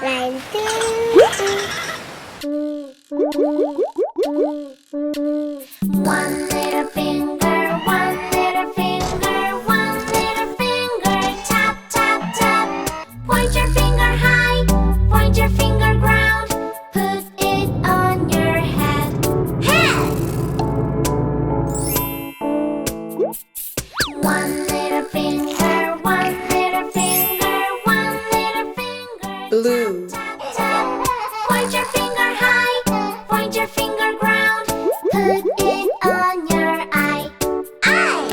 One, little finger, one little finger, one little finger, tap, tap, tap. Point your finger high, point your finger ground, put it on your head. Head! One little finger, one little finger, one little finger. Blue. Tap, tap, tap. Point your finger high, point your finger ground, put it on your eye. Eye!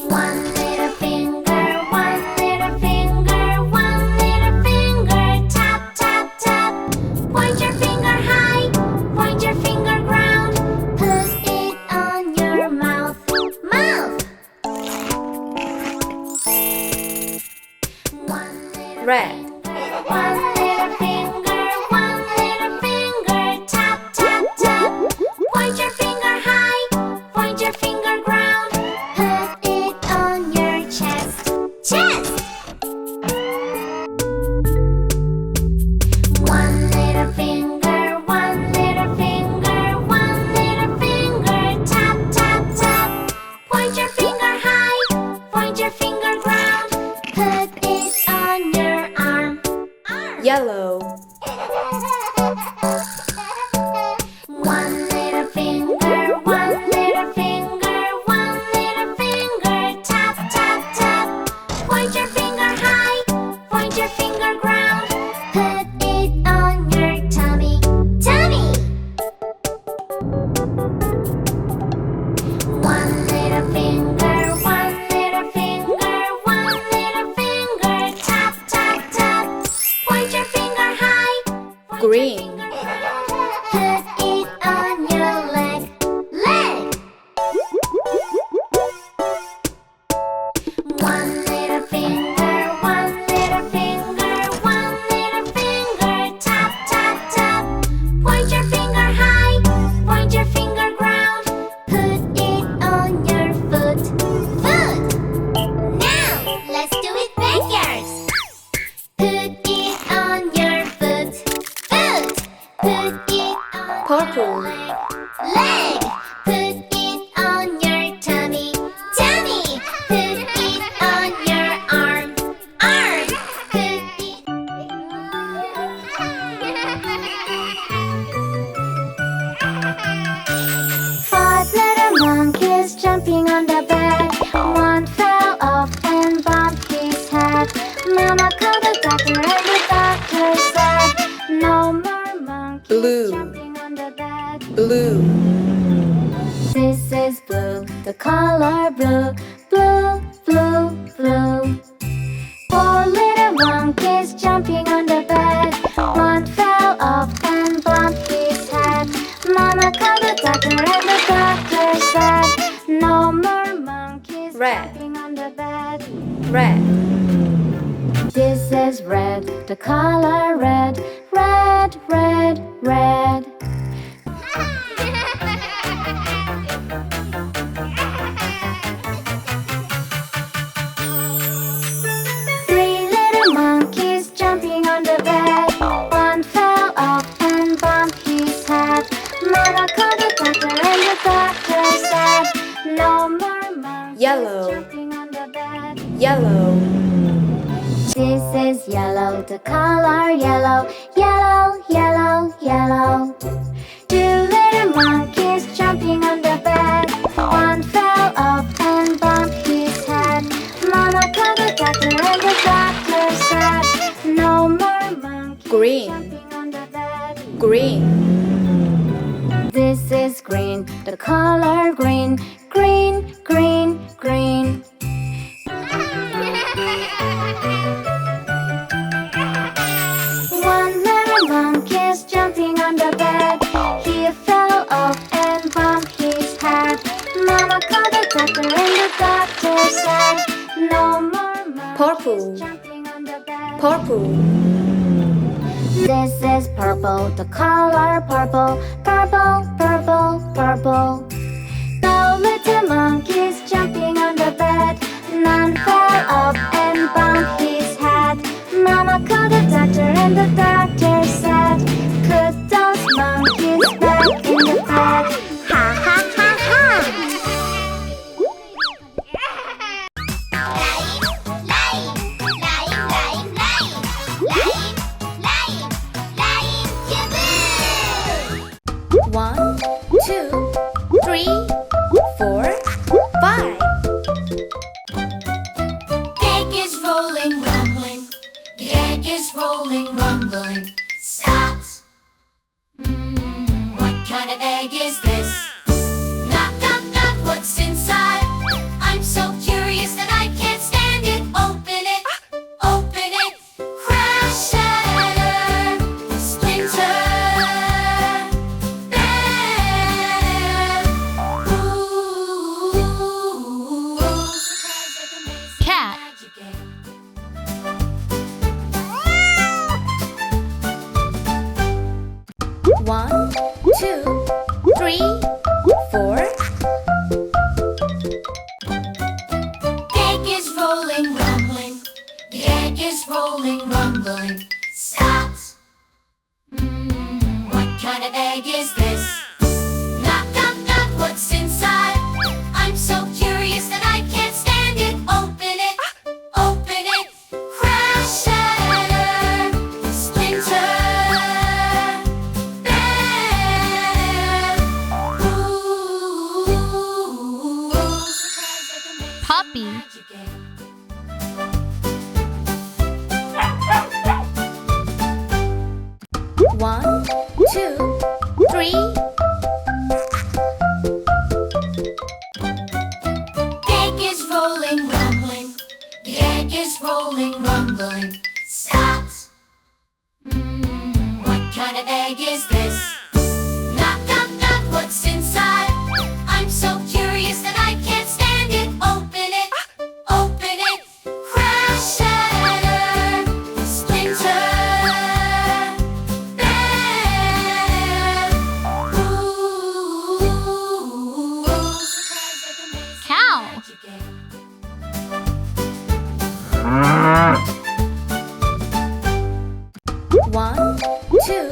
One little finger, one little finger, one little finger, tap, tap, tap. Point your finger high, point your finger ground, put it on your mouth. Mouth! One little Red. one little finger, one little finger, tap, tap, tap. Point your finger high, point your finger ground, put it on your chest. Chest! One little finger, one little finger, one little finger, tap, tap, tap. Point your finger high, point your finger ground, put it on your arm. Yellow. One little finger, one little finger, one little finger, tap, tap, tap. Point your finger high, point your finger ground, put it on your tummy. Tummy! One little finger, one little finger, one little finger, tap, tap, tap. Point your finger high, point your Green. finger ground, put it on your leg. Leg! One little finger, one little finger, one little finger, tap, tap, tap. Point your finger high, point your finger ground, put it on your foot. Foot! Now, let's do it backwards. Put it on your foot. Foot! Put it on Purple. your leg. Leg! Put it on your tummy. Tummy! Put it on your arm. Arm! Put it. Five little monkeys jumping on the bed. One fell off and bumped his head. Mama called the doctor and the doctor said, no more monkeys Blue. jumping on the bed. Blue. This is blue, the color blue. Blue, blue, blue. Four little monkeys jumping on the bed. One fell off and bumped his head. Mama called the doctor and the doctor said, no more monkeys Red. jumping on the bed. Red. This is red, the color red. Red, red, red. Three little monkeys jumping on the bed. One fell off and bumped his head. Mama called the doctor and the doctor said, no more monkeys Yellow. jumping on the bed. Yellow. This is yellow, the color yellow. Yellow, yellow, yellow. Two little monkeys jumping on the bed. One fell off and bumped his head. Mama called the doctor and the doctor said, no more monkeys Green. jumping on the bed. Green. This is green, the color green. Green, green, green. One little monkey's jumping on the bed. He fell off and bumped his head. Mama called the doctor and the doctor said, no more monkeys Purple. jumping on the bed. Purple. This is purple, the color purple. Purple, purple, purple. No little monkeys jumping on the bed. None fell off and bumped his rumbling stops. What kind of egg is this? Knock, knock, knock, what's inside? I'm so curious that I can't stand it. Open it, open it. Crash, shatter, splinter, bam. Ooh, surprise like a maze. Puppy. Magic egg. One, two, three. Egg is rolling, rumbling. The egg is rolling, rumbling. Stops. What kind of egg is this? Knock, knock, knock, what's inside? I'm so curious that I can't stand it. Open it, open it. Crash, shatter, splinter, bam. Ooh, surprise like a maze. Cow. Magic egg. One, two.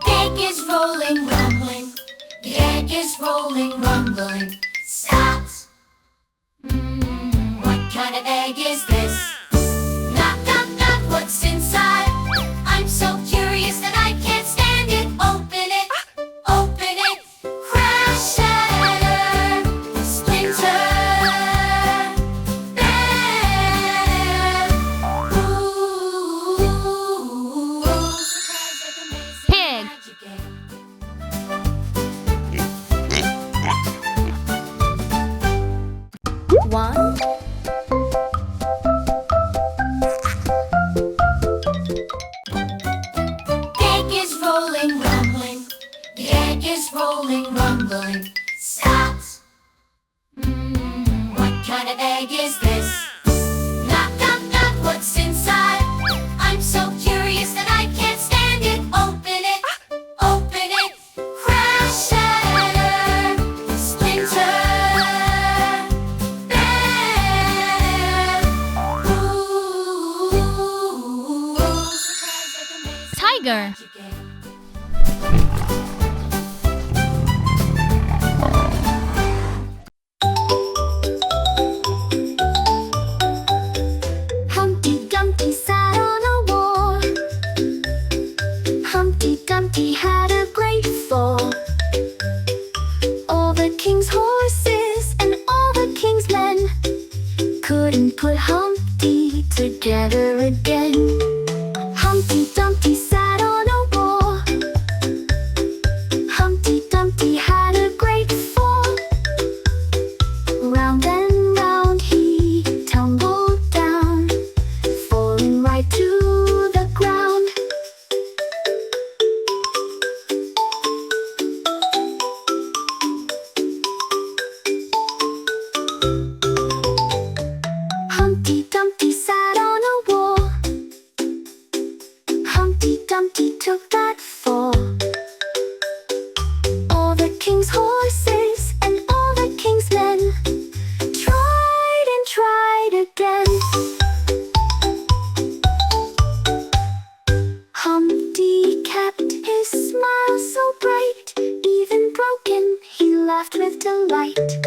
Egg is rolling, rumbling. The egg is rolling, rumbling. Stops. What kind of egg is this? Knock, knock, knock, what's inside? I'm so curious that I can't stand it. Open it, open it. Crash, shatter, splinter, bam. Ooh, surprise like a maze. Pig. Magic egg. One, Egg is rolling, rumbling. The egg is rolling, rumbling. Stops. What kind of egg is this? Knock, knock, knock, what's inside? I'm so curious that I can't stand it. Open it, open it. Crash, shatter, splinter, bam. Ooh, surprise like a maze. Tiger. Magic egg. Humpty Dumpty sat on a wall. Humpty Dumpty had a great fall. All the king's horses and all the king's men couldn't put Humpty together again. Humpty Dumpty sat on a wall. Humpty Dumpty had a great fall. Round and round he tumbled down, falling right to the ground. Humpty Dumpty sat on a wall. Humpty Dumpty took that fall. All the king's horses and all the king's men tried and tried again. Humpty kept his smile so bright, even broken, he laughed with delight.